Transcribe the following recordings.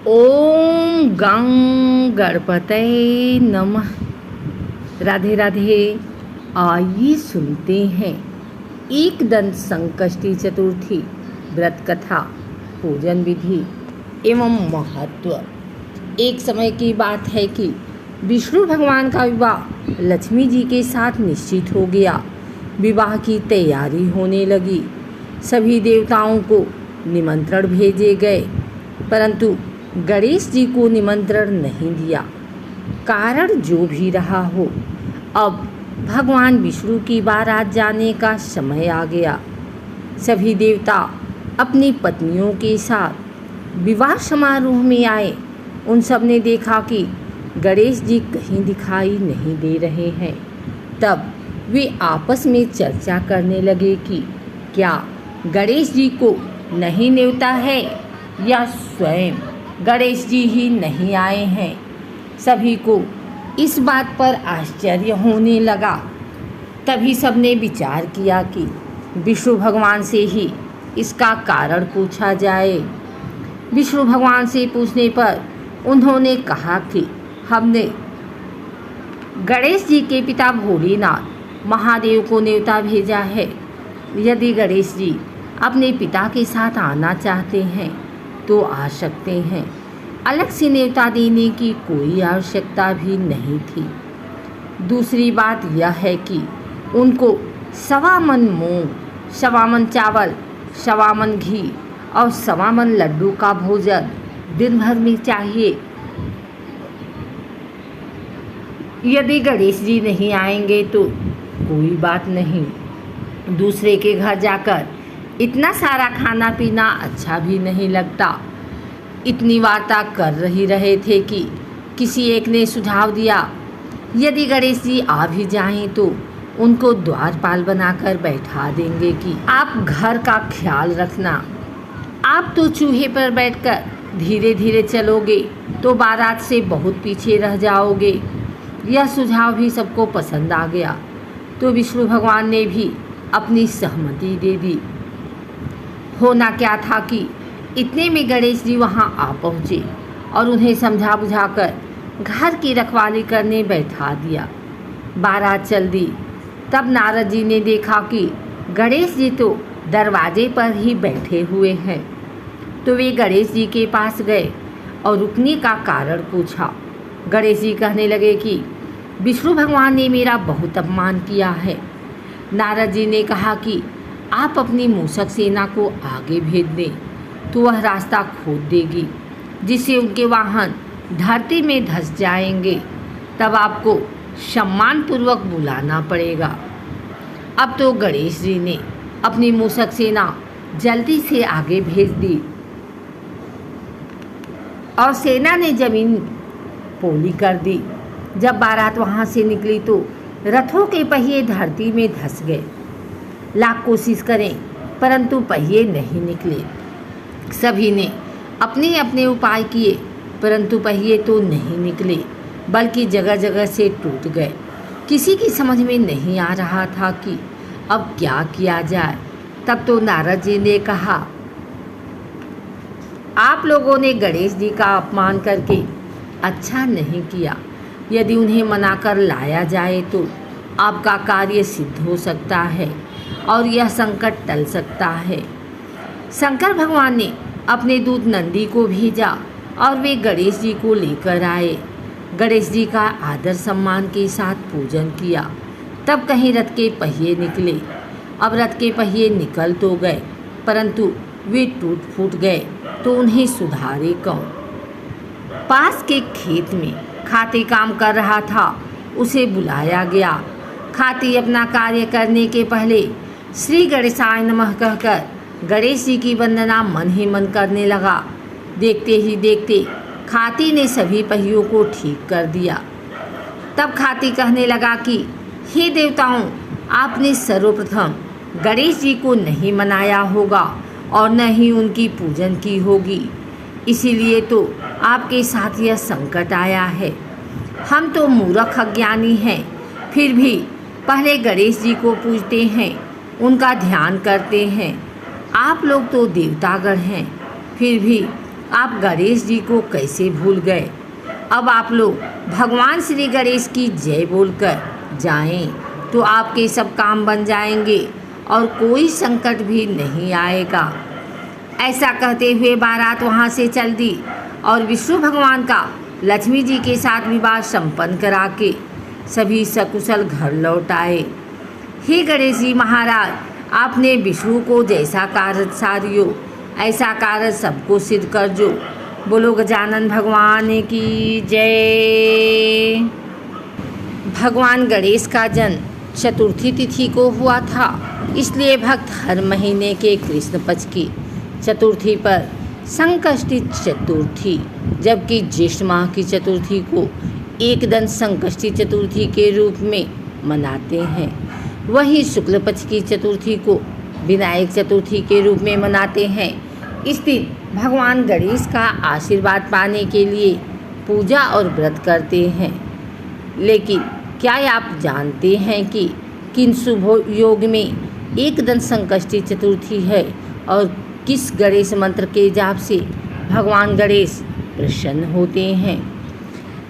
ओम गं गणपतये नमः। राधे राधे। आइए सुनते हैं एकदंत संकष्टी चतुर्थी व्रत कथा, पूजन विधि एवं महत्व। एक समय की बात है कि विष्णु भगवान का विवाह लक्ष्मी जी के साथ निश्चित हो गया। विवाह की तैयारी होने लगी। सभी देवताओं को निमंत्रण भेजे गए, परंतु गणेश जी को निमंत्रण नहीं दिया। कारण जो भी रहा हो, अब भगवान विष्णु की बारात जाने का समय आ गया। सभी देवता अपनी पत्नियों के साथ विवाह समारोह में आए। उन सब ने देखा कि गणेश जी कहीं दिखाई नहीं दे रहे हैं। तब वे आपस में चर्चा करने लगे कि क्या गणेश जी को नहीं न्योता है या स्वयं गणेश जी ही नहीं आए हैं। सभी को इस बात पर आश्चर्य होने लगा। तभी सबने विचार किया कि विष्णु भगवान से ही इसका कारण पूछा जाए। विष्णु भगवान से पूछने पर उन्होंने कहा कि हमने गणेश जी के पिता भोलेनाथ महादेव को न्योता भेजा है। यदि गणेश जी अपने पिता के साथ आना चाहते हैं तो आ सकते हैं। अलग से न्योता देने की कोई आवश्यकता भी नहीं थी। दूसरी बात यह है कि उनको 1.25 मन मूंग, 1.25 मन चावल, 1.25 मन घी और 1.25 मन लड्डू का भोजन दिन भर में चाहिए। यदि गणेश जी नहीं आएंगे तो कोई बात नहीं, दूसरे के घर जाकर इतना सारा खाना पीना अच्छा भी नहीं लगता। इतनी वार्ता कर रहे थे कि किसी एक ने सुझाव दिया, यदि गणेश जी आ भी जाएं तो उनको द्वारपाल बनाकर बैठा देंगे कि आप घर का ख्याल रखना। आप तो चूहे पर बैठकर धीरे धीरे चलोगे तो बारात से बहुत पीछे रह जाओगे। यह सुझाव भी सबको पसंद आ गया, तो विष्णु भगवान ने भी अपनी सहमति दे दी। होना क्या था कि इतने में गणेश जी वहां आ पहुँचे और उन्हें समझा बुझाकर घर की रखवाली करने बैठा दिया। बारात चल दी। तब नारद जी ने देखा कि गणेश जी तो दरवाजे पर ही बैठे हुए हैं, तो वे गणेश जी के पास गए और रुकने का कारण पूछा। गणेश जी कहने लगे कि विष्णु भगवान ने मेरा बहुत अपमान किया है। नारद जी ने कहा कि आप अपनी मूषक सेना को आगे भेज दें तो वह रास्ता खोद देगी, जिससे उनके वाहन धरती में धंस जाएंगे। तब आपको सम्मानपूर्वक बुलाना पड़ेगा। अब तो गणेश जी ने अपनी मूषक सेना जल्दी से आगे भेज दी और सेना ने जमीन पोली कर दी। जब बारात वहाँ से निकली तो रथों के पहिए धरती में धंस गए। लाख कोशिश करें परंतु पहिए नहीं निकले। सभी ने अपने अपने उपाय किए, परंतु पहिए तो नहीं निकले, बल्कि जगह जगह से टूट गए। किसी की समझ में नहीं आ रहा था कि अब क्या किया जाए। तब तो नारद जी ने कहा, आप लोगों ने गणेश जी का अपमान करके अच्छा नहीं किया। यदि उन्हें मनाकर लाया जाए तो आपका कार्य सिद्ध हो सकता है और यह संकट टल सकता है। शंकर भगवान ने अपने दूत नंदी को भेजा और वे गणेश जी को लेकर आए। गणेश जी का आदर सम्मान के साथ पूजन किया। तब कहीं रथ के पहिए निकले। अब रथ के पहिए निकल तो गए, परंतु वे टूट फूट गए, तो उन्हें सुधारे कौन। पास के खेत में खाती काम कर रहा था, उसे बुलाया गया। खाती अपना कार्य करने के पहले श्री गणेशाय नमः कहकर गणेश जी की वंदना मन ही मन करने लगा। देखते ही देखते खाती ने सभी पहियों को ठीक कर दिया। तब खाती कहने लगा कि हे देवताओं, आपने सर्वप्रथम गणेश जी को नहीं मनाया होगा और न ही उनकी पूजन की होगी, इसीलिए तो आपके साथ यह संकट आया है। हम तो मूर्ख अज्ञानी हैं, फिर भी पहले गणेश जी को पूजते हैं, उनका ध्यान करते हैं। आप लोग तो देवतागण हैं, फिर भी आप गणेश जी को कैसे भूल गए। अब आप लोग भगवान श्री गणेश की जय बोलकर जाएं तो आपके सब काम बन जाएंगे और कोई संकट भी नहीं आएगा। ऐसा कहते हुए बारात वहाँ से चल दी और विष्णु भगवान का लक्ष्मी जी के साथ विवाह संपन्न करा के सभी सकुशल घर लौट आए। हे गणेश जी महाराज, आपने विष्णु को जैसा कार्य सारियो ऐसा कार्य सबको सिद्ध कर जो। बोलो गजानन भगवान की जय। भगवान गणेश का जन्म चतुर्थी तिथि को हुआ था, इसलिए भक्त हर महीने के कृष्ण पक्ष की चतुर्थी पर संकष्टी चतुर्थी, जबकि ज्येष्ठ माह की चतुर्थी को एकदंत संकष्टी चतुर्थी के रूप में मनाते हैं। वहीं शुक्ल पक्ष की चतुर्थी को विनायक चतुर्थी के रूप में मनाते हैं। इस दिन भगवान गणेश का आशीर्वाद पाने के लिए पूजा और व्रत करते हैं। लेकिन क्या आप जानते हैं कि किन शुभ योग में एकदंत संकष्टी चतुर्थी है और किस गणेश मंत्र के जाप से भगवान गणेश प्रसन्न होते हैं।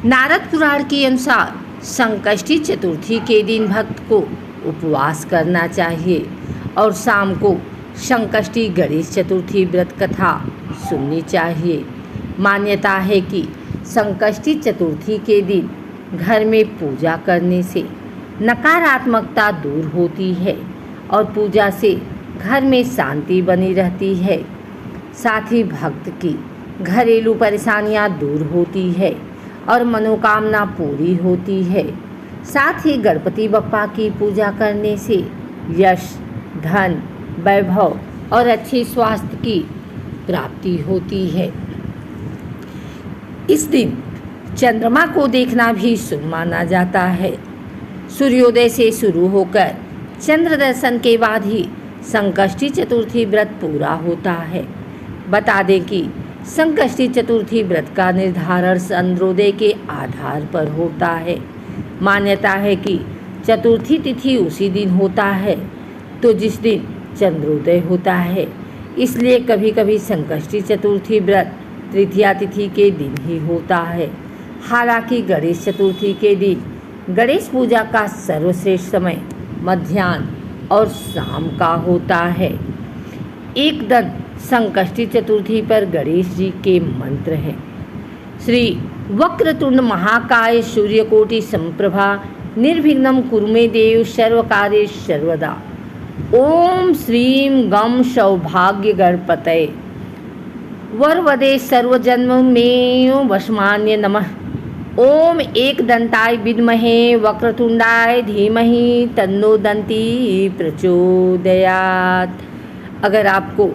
नारद पुराण के अनुसार संकष्टी चतुर्थी के दिन भक्त को उपवास करना चाहिए और शाम को संकष्टी गणेश चतुर्थी व्रत कथा सुननी चाहिए। मान्यता है कि संकष्टी चतुर्थी के दिन घर में पूजा करने से नकारात्मकता दूर होती है और पूजा से घर में शांति बनी रहती है। साथ ही भक्त की घरेलू परेशानियां दूर होती है और मनोकामना पूरी होती है। साथ ही गणपति बप्पा की पूजा करने से यश, धन, वैभव और अच्छे स्वास्थ्य की प्राप्ति होती है। इस दिन चंद्रमा को देखना भी शुभ माना जाता है। सूर्योदय से शुरू होकर चंद्र दर्शन के बाद ही संकष्टी चतुर्थी व्रत पूरा होता है। बता दें कि संकष्टी चतुर्थी व्रत का निर्धारण चंद्रोदय के आधार पर होता है। मान्यता है कि चतुर्थी तिथि उसी दिन होता है तो जिस दिन चंद्रोदय होता है, इसलिए कभी कभी संकष्टी चतुर्थी व्रत तृतीया तिथि के दिन ही होता है। हालांकि गणेश चतुर्थी के दिन गणेश पूजा का सर्वश्रेष्ठ समय मध्याह्न और शाम का होता है। एकदंत संकष्टी चतुर्थी पर गणेश जी के मंत्र हैं। श्री वक्रतुंड महाकाय सूर्यकोटि संप्रभा निर्विघ्नं कुरु मे देव सर्वकार्येषु सर्वदा। ओम श्रीं गं सौभाग्य गणपतये वरवदे सर्वजन्म में वशमान्य नमः। ओम एकदंताय विद्महे वक्रतुंडाय धीमहि तन्नो दन्ती प्रचोदयात्। अगर आपको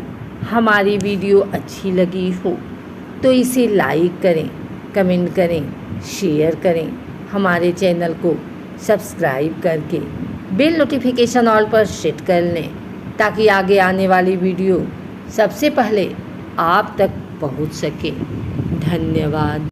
हमारी वीडियो अच्छी लगी हो तो इसे लाइक करें, कमेंट करें, शेयर करें। हमारे चैनल को सब्सक्राइब करके बेल नोटिफिकेशन ऑल पर सेट कर लें ताकि आगे आने वाली वीडियो सबसे पहले आप तक पहुंच सके। धन्यवाद।